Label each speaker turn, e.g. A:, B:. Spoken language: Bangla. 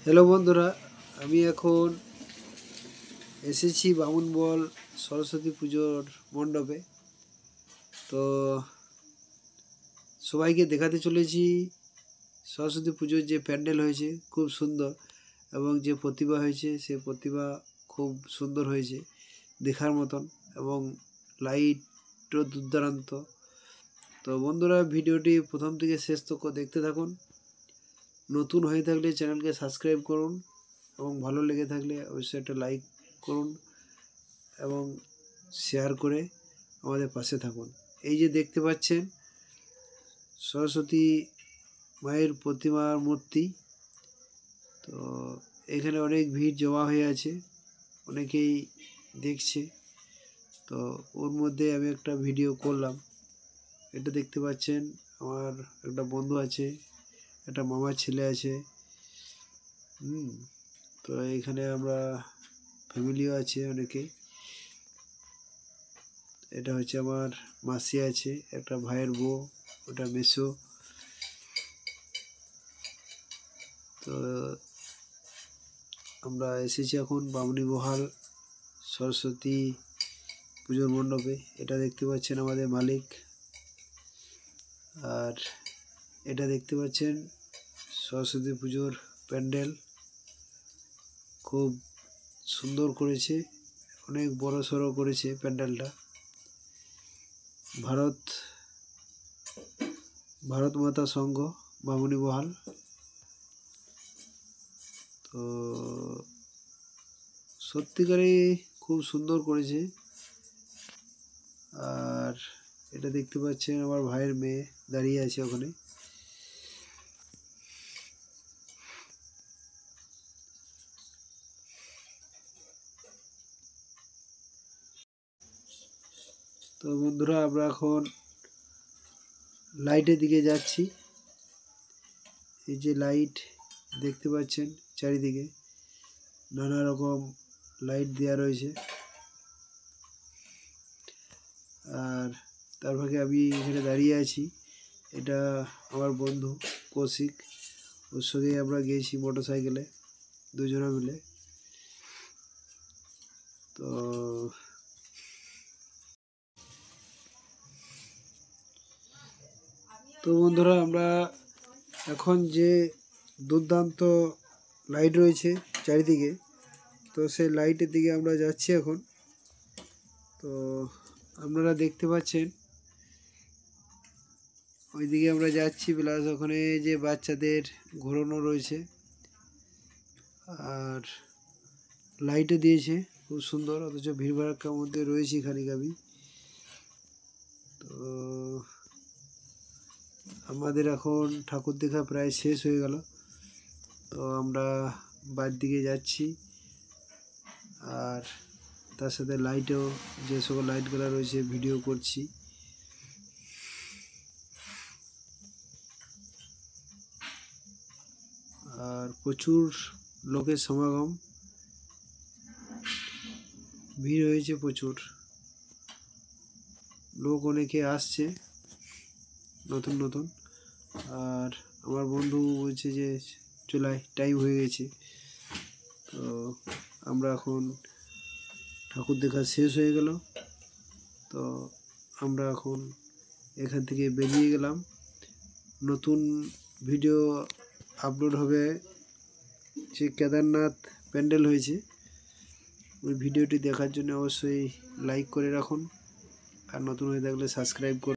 A: হ্যালো বন্ধুরা, আমি এখন এসেছি বামুনবল সরস্বতী পুজোর মণ্ডপে। তো সবাইকে দেখাতে চলেছি সরস্বতী পুজোর যে প্যান্ডেল হয়েছে খুব সুন্দর, এবং যে প্রতিমা হয়েছে সে প্রতিমা খুব সুন্দর হয়েছে দেখার মতন, এবং লাইটও দুর্দান্ত। তো বন্ধুরা, ভিডিওটি প্রথম থেকে শেষ তক দেখতে থাকুন। নতুন হয়ে থাকলে চ্যানেলকে সাবস্ক্রাইব করুন, এবং ভালো লেগে থাকলে অবশ্যই একটা লাইক করুন এবং শেয়ার করে আমাদের পাশে থাকুন। এই যে দেখতে পাচ্ছেন সরস্বতী মায়ের প্রতিমার মূর্তি, তো এখানে অনেক ভিড় জমা হয়ে আছে, অনেকেই দেখছে। তো ওর মধ্যে আমি একটা ভিডিও করলাম। এটা দেখতে পাচ্ছেন আমার একটা বন্ধু আছে, একটা মামার ছেলে আছে। তো এখানে আমরা ফ্যামিলিও আছে অনেকেই। এটা হচ্ছে আমার মাসি আছে, একটা ভাইয়ের বউ, ওটা মেসো। তো আমরা এসেছি এখন বামুনিবহাল সরস্বতী পুজোর মণ্ডপে। এটা দেখতে পাচ্ছেন আমাদের মালিক, আর এটা দেখতে পাচ্ছেন সরস্বতী পুজোর প্যান্ডেল। খুব সুন্দর করেছে, অনেক বড় সড়ো করেছে প্যান্ডেলটা। ভারত মাতা সংঘ বামুনিবহাল। তো সত্যিকারে খুব সুন্দর করেছে। আর এটা দেখতে পাচ্ছেন আমার ভাইয়ের মেয়ে দাঁড়িয়ে আছে ওখানে। তো বন্ধুরা, আমরা এখন লাইটের দিকে যাচ্ছি। এই যে লাইট দেখতে পাচ্ছেন চারিদিকে নানা রকম লাইট দেওয়া রয়েছে। আর তার ভাগে আমি এখানে দাঁড়িয়ে আছি, এটা আমার বন্ধু কৌশিক, ওর সঙ্গে আমরা গিয়েছি মোটর সাইকেলে দুজনে মিলে। তো বন্ধুরা, আমরা এখন যে দুর্দান্ত লাইট রয়েছে চারিদিকে, তো সেই লাইটের দিকে আমরা যাচ্ছি এখন। তো আপনারা দেখতে পাচ্ছেন ওইদিকে আমরা যাচ্ছি, প্লাস ওখানে যে বাচ্চাদের ঘোরানো রয়েছে, আর লাইটও দিয়েছে খুব সুন্দর, অথচ ভিড় ভাড়াক্কার মধ্যে রয়েছি খানিক আমি। তো আমাদের এখন ঠাকুর দেখা প্রায় শেষ হয়ে গেল। তো আমরা বাড়ির দিকে যাচ্ছি, আর তার সাথে লাইটও, যে সকল লাইটগুলো রয়েছে ভিডিও করছি। আর প্রচুর লোকের সমাগম, ভিড় হয়েছে, প্রচুর লোক, অনেকে আসছে নতুন নতুন। আর আমার বন্ধু বলছে যে চলে আয়, টাইম হয়ে গেছে। তো আমরা এখন ঠাকুর দেখা শেষ হয়ে গেল, তো আমরা এখন এখান থেকে বেরিয়ে গেলাম। নতুন ভিডিও আপলোড হবে, যে কেদারনাথ প্যান্ডেল হয়েছে ওই ভিডিওটি দেখার জন্য অবশ্যই লাইক করে রাখুন, আর নতুন হয়ে থাকলে সাবস্ক্রাইব করুন।